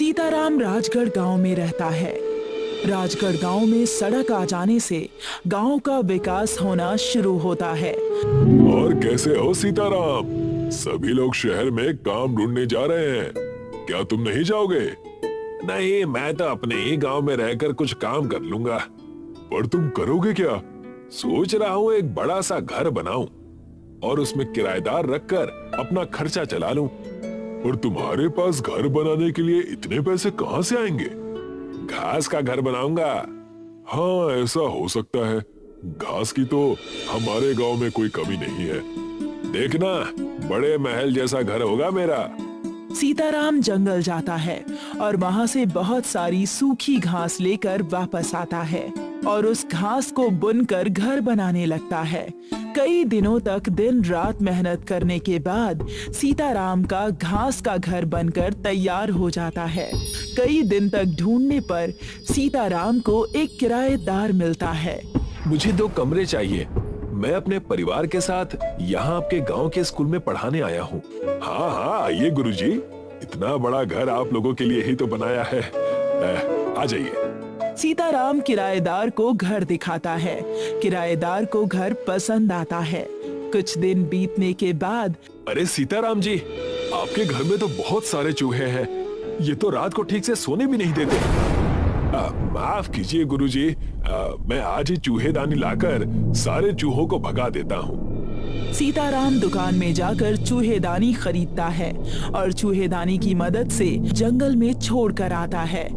सीताराम राजगढ़ गांव में रहता है। राजगढ़ गांव में सड़क आ जाने से गांव का विकास होना शुरू होता है। और कैसे हो सीताराम? सभी लोग शहर में काम ढूंढने जा रहे हैं, क्या तुम नहीं जाओगे? नहीं, मैं तो अपने ही गांव में रहकर कुछ काम कर लूंगा। पर तुम करोगे क्या? सोच रहा हूँ एक बड़ा सा घर बनाऊं और उसमें किराएदार रखकर अपना खर्चा चला लूं। पर तुम्हारे पास घर बनाने के लिए इतने पैसे कहां से आएंगे? घास का घर बनाऊंगा। हाँ, ऐसा हो सकता है। घास की तो हमारे गांव में कोई कमी नहीं है। देखना, बड़े महल जैसा घर होगा मेरा। सीताराम जंगल जाता है और वहां से बहुत सारी सूखी घास लेकर वापस आता है और उस घास को बुनकर घर बनाने लगता है। कई दिनों तक दिन रात मेहनत करने के बाद सीताराम का घास का घर बनकर तैयार हो जाता है। कई दिन तक ढूंढने पर सीताराम को एक किराएदार मिलता है। मुझे 2 कमरे चाहिए। मैं अपने परिवार के साथ यहाँ आपके गांव के स्कूल में पढ़ाने आया हूँ। हाँ हाँ, आइए गुरुजी। इतना बड़ा घर आप लोगों के लिए ही तो बनाया है। आ जाइए। सीताराम किराएदार को घर दिखाता है। किराएदार को घर पसंद आता है। कुछ दिन बीतने के बाद, अरे सीताराम जी, आपके घर में तो बहुत सारे चूहे हैं। ये तो रात को ठीक से सोने भी नहीं देते। माफ कीजिए गुरुजी, मैं आज ही चूहेदानी लाकर सारे चूहों को भगा देता हूँ। सीताराम दुकान में जाकर चूहेदानी खरीदता है और चूहेदानी की मदद से जंगल में छोड़ कर आता है।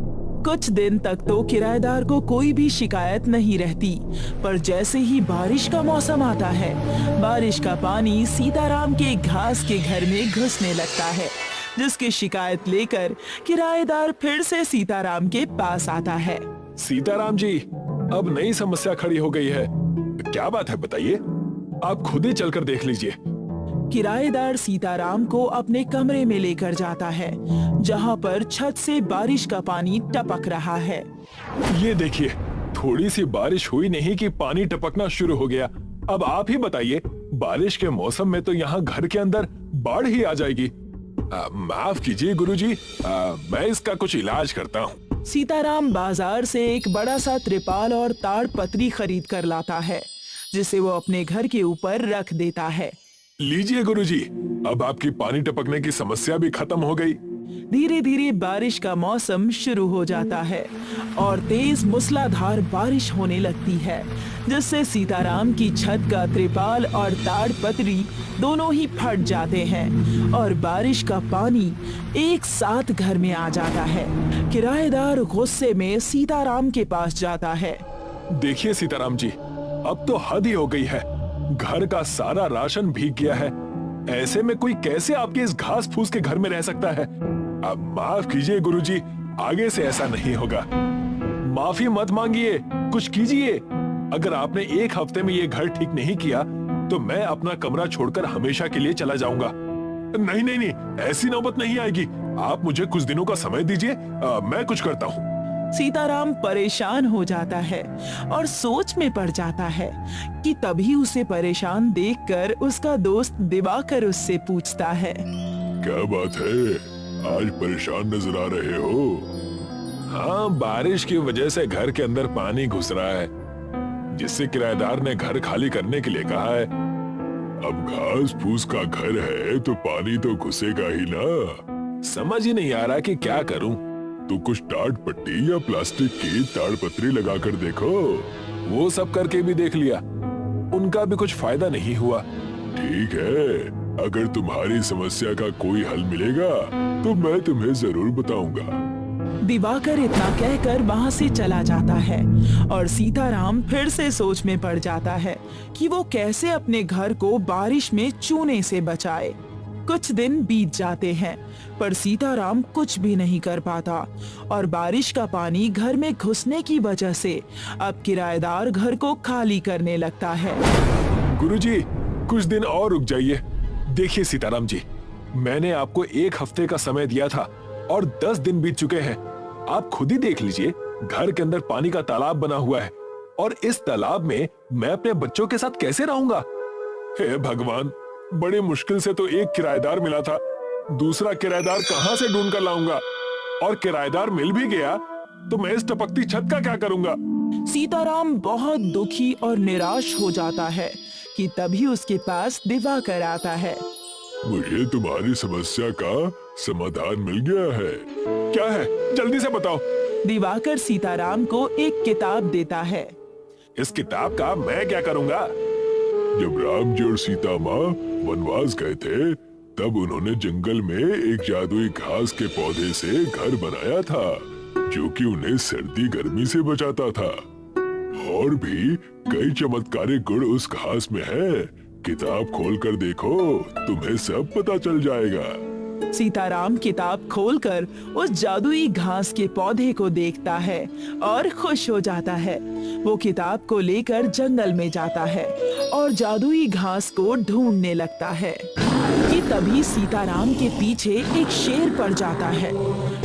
कुछ दिन तक तो किराएदार को कोई भी शिकायत नहीं रहती, पर जैसे ही बारिश का मौसम आता है, बारिश का पानी सीताराम के घास के घर में घुसने लगता है, जिसकी शिकायत लेकर किराएदार फिर से सीताराम के पास आता है। सीताराम जी, अब नई समस्या खड़ी हो गई है। क्या बात है बताइए, आप खुद ही चलकर देख लीजिए। किराएदार सीताराम को अपने कमरे में लेकर जाता है, जहां पर छत से बारिश का पानी टपक रहा है। ये देखिए, थोड़ी सी बारिश हुई नहीं कि पानी टपकना शुरू हो गया। अब आप ही बताइए, बारिश के मौसम में तो यहाँ घर के अंदर बाढ़ ही आ जाएगी। माफ कीजिए गुरुजी, मैं इसका कुछ इलाज करता हूँ। सीताराम बाजार से एक बड़ा सा त्रिपाल और ताड़ पत्री खरीद कर लाता है, जिसे वो अपने घर के ऊपर रख देता है। लीजिए गुरुजी, अब आपकी पानी टपकने की समस्या भी खत्म हो गई। धीरे धीरे बारिश का मौसम शुरू हो जाता है और तेज मूसलाधार बारिश होने लगती है, जिससे सीताराम की छत का त्रिपाल और ताड़ पत्री दोनों ही फट जाते हैं और बारिश का पानी एक साथ घर में आ जाता है। किराएदार गुस्से में सीताराम के पास जाता है। देखिए सीताराम जी, अब तो हद ही हो गई है। घर का सारा राशन भीग गया है। ऐसे में कोई कैसे आपके इस घास फूस के घर में रह सकता है? अब माफ कीजिए गुरुजी, आगे से ऐसा नहीं होगा। माफी मत मांगिए, कुछ कीजिए। अगर आपने एक हफ्ते में ये घर ठीक नहीं किया तो मैं अपना कमरा छोड़कर हमेशा के लिए चला जाऊंगा। नहीं नहीं नहीं, ऐसी नौबत नहीं आएगी। आप मुझे कुछ दिनों का समय दीजिए, मैं कुछ करता हूँ। सीताराम परेशान हो जाता है और सोच में पड़ जाता है कि तभी उसे परेशान देखकर उसका दोस्त दिवाकर उससे पूछता है, क्या बात है, आज परेशान नजर आ रहे हो? हाँ, बारिश की वजह से घर के अंदर पानी घुस रहा है, जिससे किराएदार ने घर खाली करने के लिए कहा है। अब घास फूस का घर है तो पानी तो घुसेगा ही ना। समझ ही नहीं आ रहा कि क्या करूं। तो कुछ टाट पट्टी या प्लास्टिक की ताड़पत्री लगाकर देखो। वो सब करके भी देख लिया, उनका भी कुछ फायदा नहीं हुआ। ठीक है, अगर तुम्हारी समस्या का कोई हल मिलेगा तो मैं तुम्हें जरूर बताऊंगा। दिवाकर इतना कहकर वहां से चला जाता है और सीताराम फिर से सोच में पड़ जाता है कि वो कैसे अपने घर को बारिश में चूने से बचाए। कुछ दिन बीत जाते हैं, पर सीताराम कुछ भी नहीं कर पाता और बारिश का पानी घर में घुसने की वजह से अब किराएदार घर को खाली करने लगता है। गुरुजी, कुछ दिन और रुक जाइए। देखिए सीताराम जी, मैंने आपको एक हफ्ते का समय दिया था और 10 दिन बीत चुके हैं। आप खुद ही देख लीजिए, घर के अंदर पानी का तालाब बना हुआ है और इस तालाब में मैं अपने बच्चों के साथ कैसे रहूंगा? हे भगवान, बड़ी मुश्किल से तो एक किराएदार मिला था, दूसरा किराएदार कहां से ढूंढ कर लाऊंगा? और किराएदार मिल भी गया तो मैं इस टपकती छत का क्या करूंगा? सीताराम बहुत दुखी और निराश हो जाता है कि तभी उसके पास दिवाकर आता है। मुझे तुम्हारी समस्या का समाधान मिल गया है। क्या है? जल्दी से बताओ। दिवाकर सीताराम को एक किताब देता है। इस किताब का मैं क्या करूंगा? जब राम जी और सीता माँ वनवास गए थे तब उन्होंने जंगल में एक जादुई घास के पौधे से घर बनाया था जो कि उन्हें सर्दी गर्मी से बचाता था। और भी कई चमत्कारी गुण उस घास में है। किताब खोलकर देखो, तुम्हें सब पता चल जाएगा। सीताराम किताब खोलकर उस जादुई घास के पौधे को देखता है और खुश हो जाता है। वो किताब को लेकर जंगल में जाता है और जादुई घास को ढूंढने लगता है कि तभी सीताराम के पीछे एक शेर पड़ जाता है।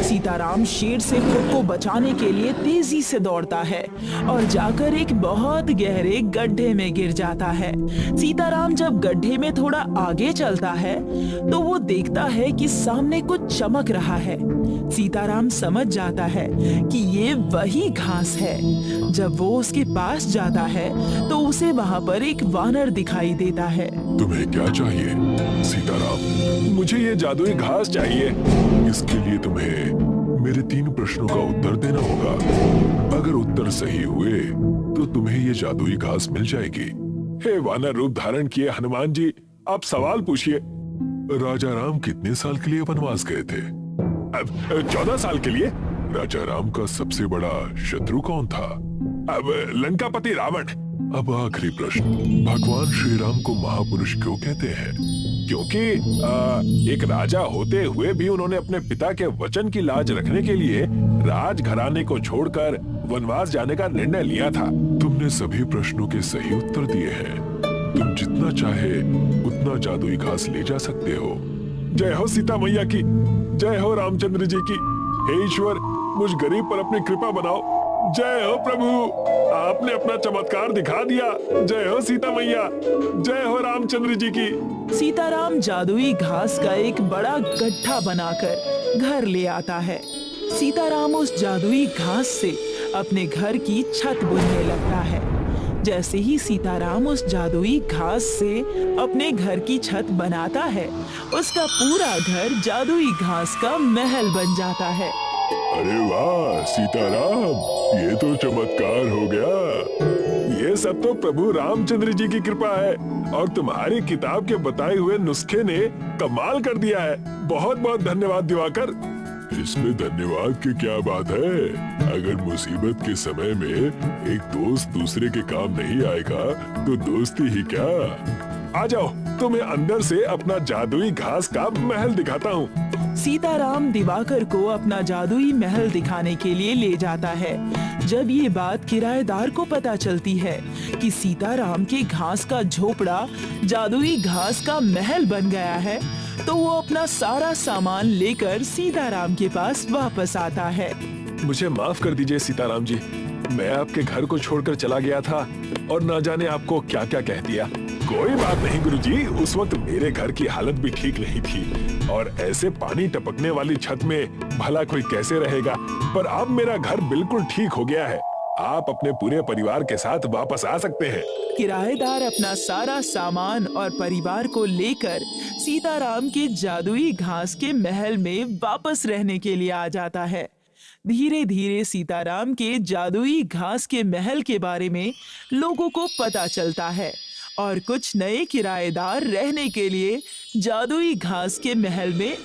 सीताराम शेर से खुद को बचाने के लिए तेजी से दौड़ता है और जाकर एक बहुत गहरे गड्ढे में गिर जाता है। सीताराम जब गड्ढे में थोड़ा आगे चलता है तो वो देखता है कि सामने कुछ चमक रहा है। सीताराम समझ जाता है कि ये वही घास है। जब वो उसके पास जाता है तो उसे वहाँ पर एक वानर दिखाई देता है। तुम्हें क्या चाहिए सीताराम? मुझे ये जादुई घास चाहिए। इसके लिए तुम्हें मेरे 3 प्रश्नों का उत्तर देना होगा। अगर उत्तर सही हुए तो तुम्हें ये जादुई घास मिल जाएगी। हे वानर रूप धारण किए हनुमान जी, आप सवाल पूछिए। राजा राम कितने साल के लिए वनवास गए थे? 14 साल के लिए। राजा राम का सबसे बड़ा शत्रु कौन था? अब लंकापति रावण। अब आखिरी प्रश्न, भगवान श्री राम को महापुरुष क्यों कहते हैं? क्योंकि एक राजा होते हुए भी उन्होंने अपने पिता के वचन की लाज रखने के लिए राजघराने को छोड़कर वनवास जाने का निर्णय लिया था। तुमने सभी प्रश्नों के सही उत्तर दिए हैं। तुम जितना चाहे उतना जादुई घास ले जा सकते हो। जय हो सीता मैया की, जय हो रामचंद्र जी की। हे ईश्वर, मुझ गरीब पर अपनी कृपा बनाओ। जय हो प्रभु, आपने अपना चमत्कार दिखा दिया। जय हो सीता मैया, जय हो रामचंद्र जी की। सीताराम जादुई घास का एक बड़ा गड्ढा बनाकर घर ले आता है। सीताराम उस जादुई घास से अपने घर की छत बुनने लगता है। जैसे ही सीताराम उस जादुई घास से अपने घर की छत बनाता है, उसका पूरा घर जादुई घास का महल बन जाता है। अरे वाह सीताराम, ये तो चमत्कार हो गया। ये सब तो प्रभु रामचंद्र जी की कृपा है और तुम्हारी किताब के बताए हुए नुस्खे ने कमाल कर दिया है। बहुत बहुत धन्यवाद दिवाकर। इसमें धन्यवाद की क्या बात है? अगर मुसीबत के समय में एक दोस्त दूसरे के काम नहीं आएगा तो दोस्ती ही क्या। आ जाओ, तुम्हें अंदर से अपना जादुई घास का महल दिखाता हूँ। सीताराम दिवाकर को अपना जादुई महल दिखाने के लिए ले जाता है। जब ये बात किराएदार को पता चलती है कि सीताराम के घास का झोपड़ा जादुई घास का महल बन गया है, तो वो अपना सारा सामान लेकर सीताराम के पास वापस आता है। मुझे माफ कर दीजिए सीताराम जी, मैं आपके घर को छोड़कर चला गया था और ना जाने आपको क्या क्या कह दिया। कोई बात नहीं गुरुजी, उस वक्त मेरे घर की हालत भी ठीक नहीं थी और ऐसे पानी टपकने वाली छत में भला कोई कैसे रहेगा। पर अब मेरा घर बिल्कुल ठीक हो गया है। आप अपने पूरे परिवार के साथ वापस आ सकते हैं। किराएदार अपना सारा सामान और परिवार को लेकर सीताराम के जादुई घास के महल में वापस रहने के लिए आ जाता है। धीरे धीरे सीताराम के जादुई घास के महल के बारे में लोगों को पता चलता है और कुछ नए किराएदार रहने के लिए जादुई घास के महल में